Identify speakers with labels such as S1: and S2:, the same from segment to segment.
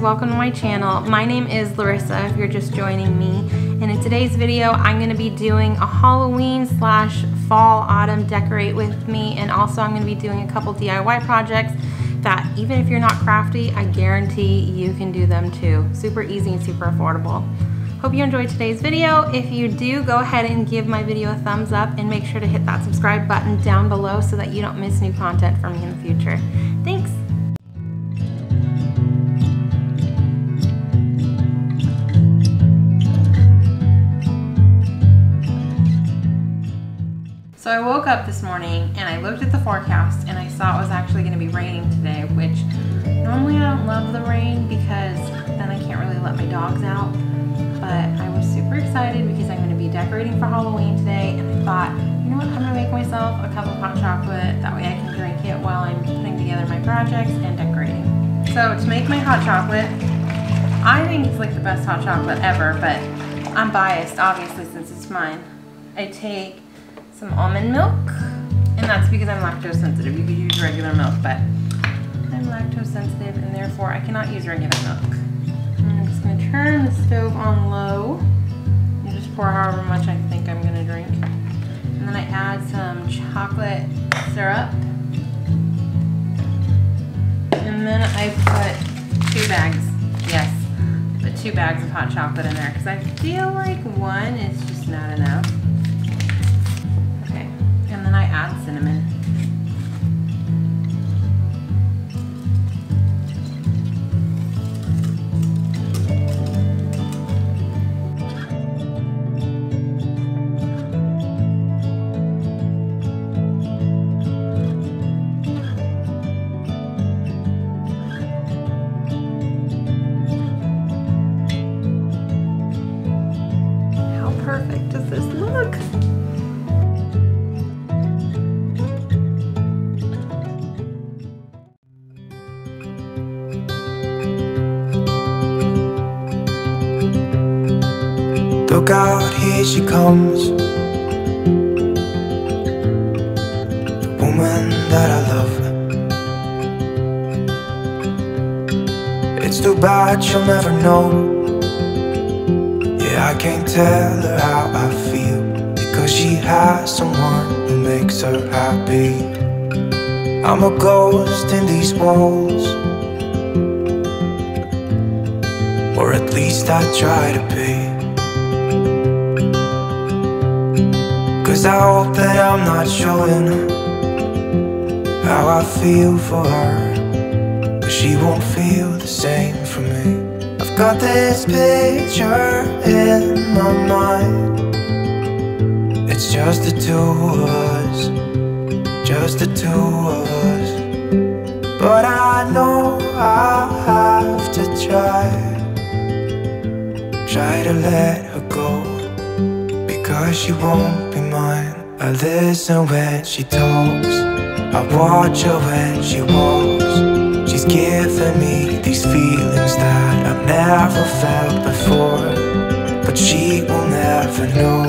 S1: welcome to my channel. My name is Larissa if you're just joining me, and in today's video I'm going to be doing a Halloween / fall autumn decorate with me, and also I'm going to be doing a couple DIY projects that even if you're not crafty, I guarantee you can do them too. Super easy and super affordable. Hope you enjoyed today's video. If you do, go ahead and give my video a thumbs up and make sure to hit that subscribe button down below so that you don't miss new content from me in the future. Thanks! So I woke up this morning and I looked at the forecast and I saw it was actually going to be raining today, which normally I don't love the rain because then I can't really let my dogs out. But I was super excited because I'm going to be decorating for Halloween today, and I thought, you know what, I'm going to make myself a cup of hot chocolate, that way I can drink it while I'm putting together my projects and decorating. So to make my hot chocolate, I think it's like the best hot chocolate ever, but I'm biased obviously since it's mine. I take some almond milk, and that's because I'm lactose sensitive. You could use regular milk, but I'm lactose sensitive and therefore I cannot use regular milk. I'm just going to turn the stove on low and just pour however much I think I'm going to drink. And then I add some chocolate syrup. And then I put 2 bags, yes, put 2 bags of hot chocolate in there because I feel like one is just not enough. And then I add cinnamon. How perfect does this look?
S2: Look out, here she comes, the woman that I love. It's too bad she'll never know. Yeah, I can't tell her how I feel, because she has someone who makes her happy. I'm a ghost in these walls, or at least I try to be. 'Cause I hope that I'm not showing how I feel for her, but she won't feel the same for me. I've got this picture in my mind. It's just the 2 of us, just the 2 of us. But I know I'll have to try to let her go, because she won't be mine. I listen when she talks, I watch her when she walks. She's giving me these feelings that I've never felt before, but she will never know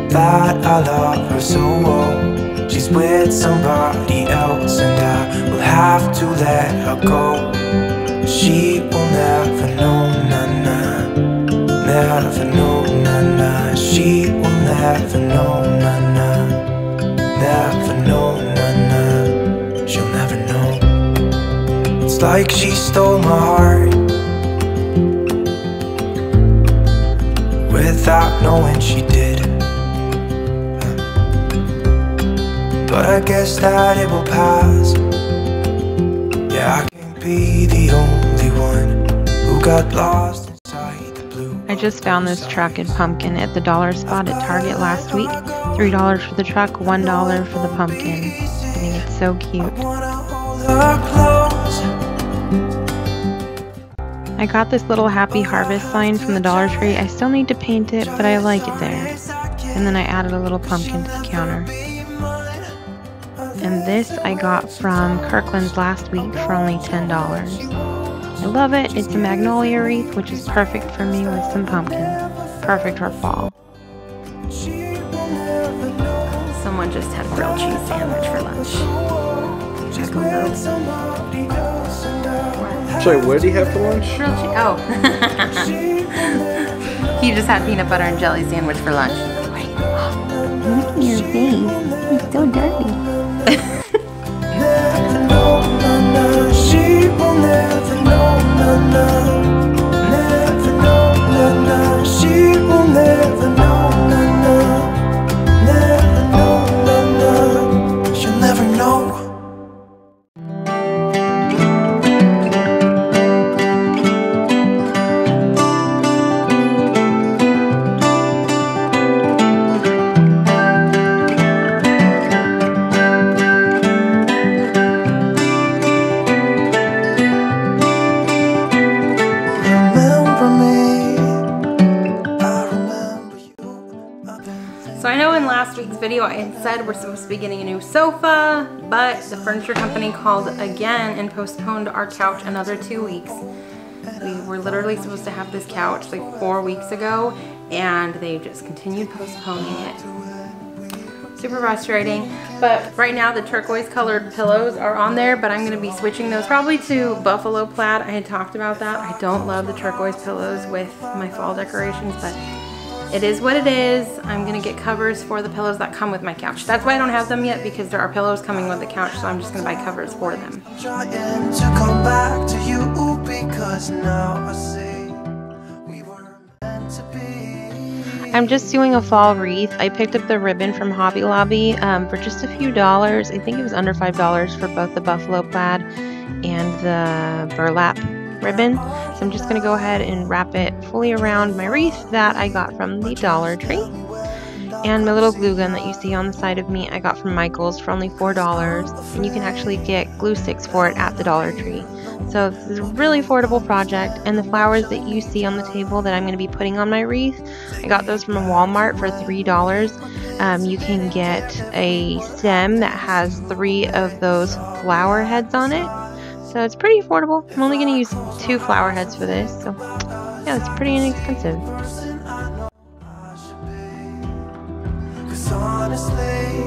S2: that I love her so well. She's with somebody else and I will have to let her go. She will never know, nah-nah, never know, nah-nah. She will never know, nah-nah, never know, nah-nah. She'll never know. It's like she stole my heart without knowing she did. But I guess that it will pass. Yeah, I can't be the only one who got lost.
S1: I just found this truck and pumpkin at the dollar spot at Target last week. $3 for the truck, $1 for the pumpkin. I think it's so cute. I got this little Happy Harvest sign from the Dollar Tree. I still need to paint it, but I like it there. And then I added a little pumpkin to the counter. And this I got from Kirkland's last week for only $10. I love it. It's a magnolia wreath, which is perfect for me with some pumpkins. Perfect for fall. Someone just had a grilled cheese sandwich for lunch. Check them out.
S3: Sorry, what did he have for lunch?
S1: Grilled cheese. Oh. He just had peanut butter and jelly sandwich for lunch. Wait, look at your face. It's so dirty.
S2: She will never know, She will never know, She'll never know.
S1: So I know in last week's video I had said we're supposed to be getting a new sofa, but the furniture company called again and postponed our couch another 2 weeks. We were literally supposed to have this couch like 4 weeks ago, and they just continued postponing it. Super frustrating, but right now the turquoise colored pillows are on there, but I'm going to be switching those probably to buffalo plaid. I had talked about that. I don't love the turquoise pillows with my fall decorations, but it is what it is. I'm gonna get covers for the pillows that come with my couch. That's why I don't have them yet, because there are pillows coming with the couch, so I'm just gonna buy covers for them. I'm just doing a fall wreath. I picked up the ribbon from Hobby Lobby for just a few dollars. I think it was under $5 for both the buffalo plaid and the burlap ribbon. So I'm just going to go ahead and wrap it fully around my wreath that I got from the Dollar Tree. And my little glue gun that you see on the side of me I got from Michael's for only $4, and you can actually get glue sticks for it at the Dollar Tree. So this is a really affordable project, and the flowers that you see on the table that I'm going to be putting on my wreath, I got those from Walmart for $3. You can get a stem that has 3 of those flower heads on it. So it's pretty affordable. I'm only going to use 2 flower heads for this, so yeah, it's pretty inexpensive.
S2: Honestly,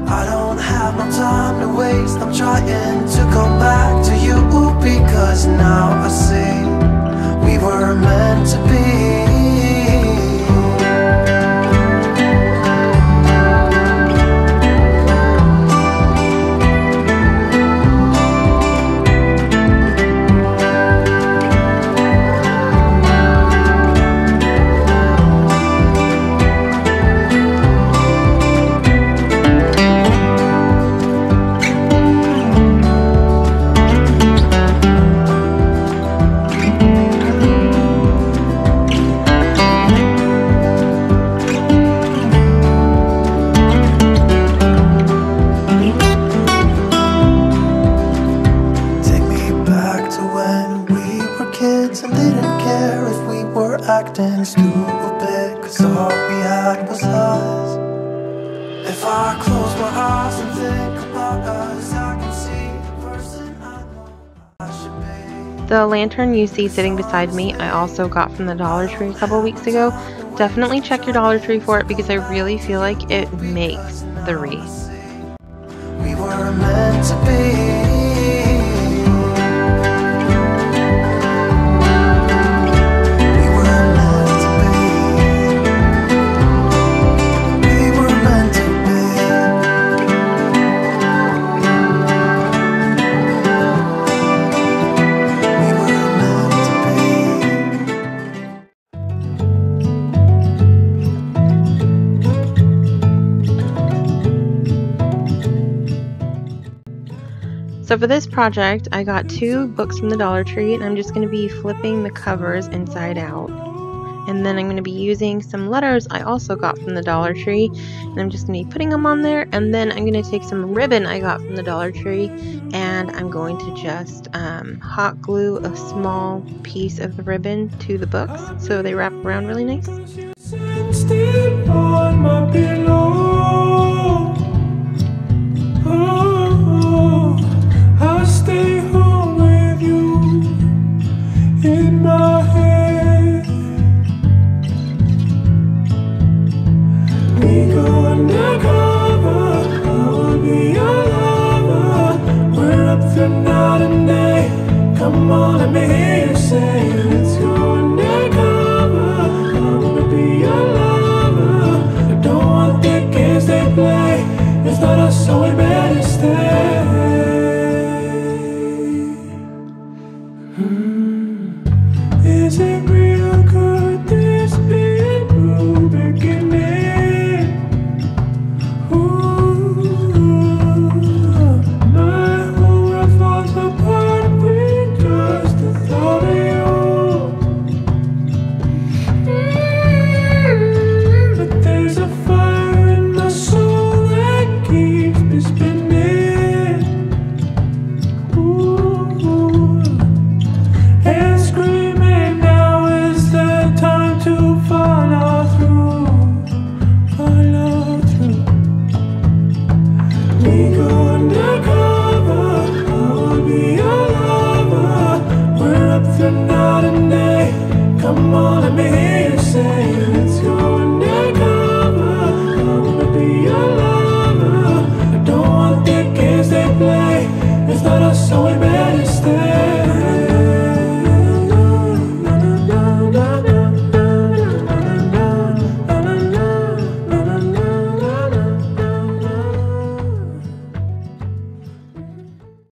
S2: I don't have no time to waste. I'm trying to come back to you, because now I see we were meant to be. Acting stupid, 'cause all we had was us. If I close my eyes and think about us, I can see the person I know I should be.
S1: The lantern you see sitting beside me I also got from the Dollar Tree a couple weeks ago. Definitely check your Dollar Tree for it, because I really feel like it makes the wreath.
S2: We were meant to be.
S1: So for this project, I got 2 books from the Dollar Tree, and I'm just going to be flipping the covers inside out. And then I'm going to be using some letters I also got from the Dollar Tree, and I'm just going to be putting them on there. And then I'm going to take some ribbon I got from the Dollar Tree, and I'm going to just hot glue a small piece of the ribbon to the books so they wrap around really nice.
S2: I stay home with you in my head. We go undercover, I will be your lover. We're up for night and day. Come on and we better stay. Is it real? Could this be a new beginning? My whole world falls apart with just the thought of you. But there's a fire in my soul that keeps me spinning. And screaming, now is the time to follow through, follow through. We go undercover, I will be your lover. We're up through night and day. Come on, let me hear you say, let's go.